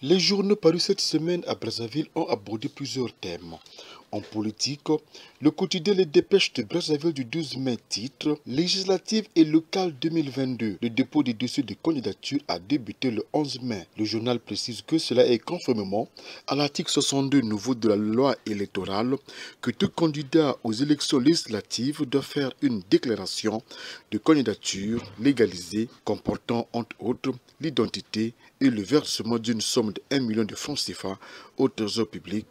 Les journaux parus cette semaine à Brazzaville ont abordé plusieurs thèmes. En politique, le quotidien Les Dépêches de Brazzaville du 12 mai titre « Législative et locale 2022 ». Le dépôt des dossiers de candidature a débuté le 11 mai. Le journal précise que cela est conformément à l'article 62 nouveau de la loi électorale que tout candidat aux élections législatives doit faire une déclaration de candidature légalisée comportant entre autres l'identité et le versement d'une somme de 1 million de francs CFA au trésor public,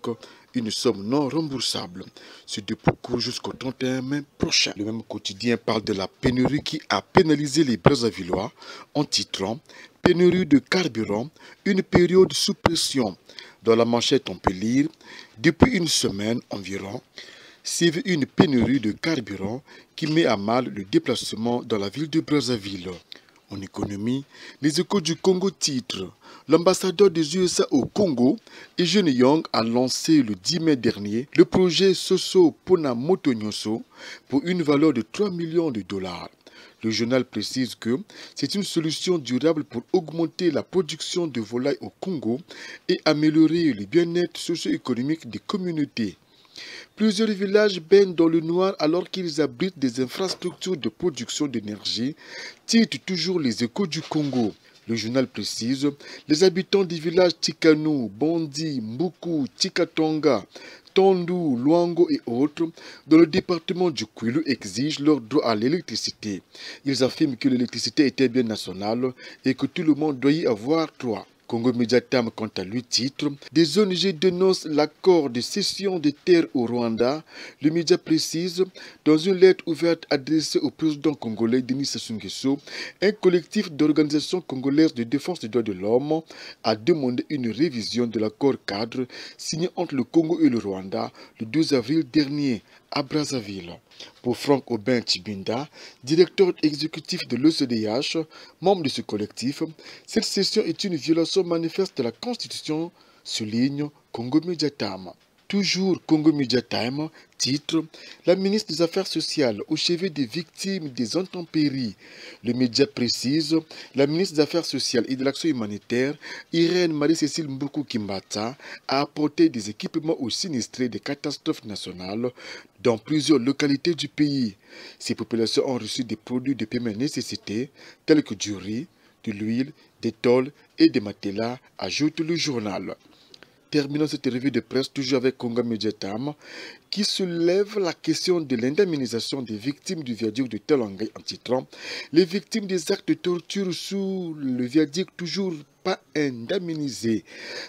une somme non remboursable. Ce dépôt court jusqu'au 31 mai prochain. Le même quotidien parle de la pénurie qui a pénalisé les Brazzavillois en titrant « Pénurie de carburant, une période sous pression ». Dans la manchette, on peut lire « Depuis une semaine environ, c'est une pénurie de carburant qui met à mal le déplacement dans la ville de Brazzaville ». En économie, les Échos du Congo titrent « L'ambassadeur des USA au Congo, Eugene Young, a lancé le 10 mai dernier le projet Soso Pona Motonyoso pour une valeur de 3 millions de dollars. Le journal précise que c'est une solution durable pour augmenter la production de volailles au Congo et améliorer le bien-être socio-économique des communautés. Plusieurs villages baignent dans le noir alors qu'ils abritent des infrastructures de production d'énergie, titrent toujours les Échos du Congo. Le journal précise, les habitants des villages Tikano, Bondi, Mbuku, Tikatonga, Tondou, Luango et autres, dans le département du Kwilu exigent leur droit à l'électricité. Ils affirment que l'électricité était bien nationale et que tout le monde doit y avoir droit. Congo Media Time, quant à lui, titre « Des ONG dénoncent l'accord de cession des terres au Rwanda ». Le média précise, dans une lettre ouverte adressée au président congolais Denis Sassou Nguesso, un collectif d'organisations congolaises de défense des droits de l'homme a demandé une révision de l'accord cadre signé entre le Congo et le Rwanda le 12 avril dernier à Brazzaville. Pour Franck Aubin Tchibinda, directeur exécutif de l'OCDH, membre de ce collectif, cette cession est une violation manifeste de la Constitution, souligne Congo Media Time. Toujours Congo Media Time, titre « La ministre des Affaires sociales au chevet des victimes des intempéries ». Le média précise « La ministre des Affaires sociales et de l'Action humanitaire, Irène Marie-Cécile Mboukou Kimbata, a apporté des équipements aux sinistrés des catastrophes nationales dans plusieurs localités du pays. Ces populations ont reçu des produits de première nécessité, tels que du riz, de l'huile, des tôles et des matelas, ajoute le journal. Terminons cette revue de presse toujours avec Congo Media Time qui soulève la question de l'indemnisation des victimes du viaduc de Telangay en titrant « Les victimes des actes de torture sous le viaduc toujours pas indemnisées ».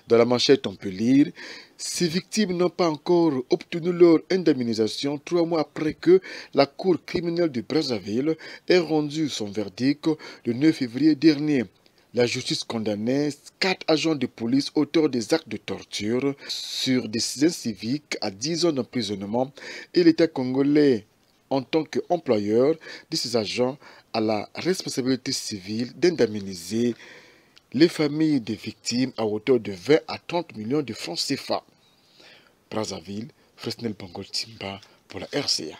Dans la manchette, on peut lire « Ces victimes n'ont pas encore obtenu leur indemnisation 3 mois après que la Cour criminelle de Brazzaville ait rendu son verdict le 9 février dernier ». La justice condamnait 4 agents de police auteurs des actes de torture sur des civiques à 10 ans d'emprisonnement et l'État congolais, en tant qu'employeur de ces agents, a la responsabilité civile d'indemniser les familles des victimes à hauteur de 20 à 30 millions de francs CFA. Brazzaville, Fresnel Bangol Timba pour la RCA.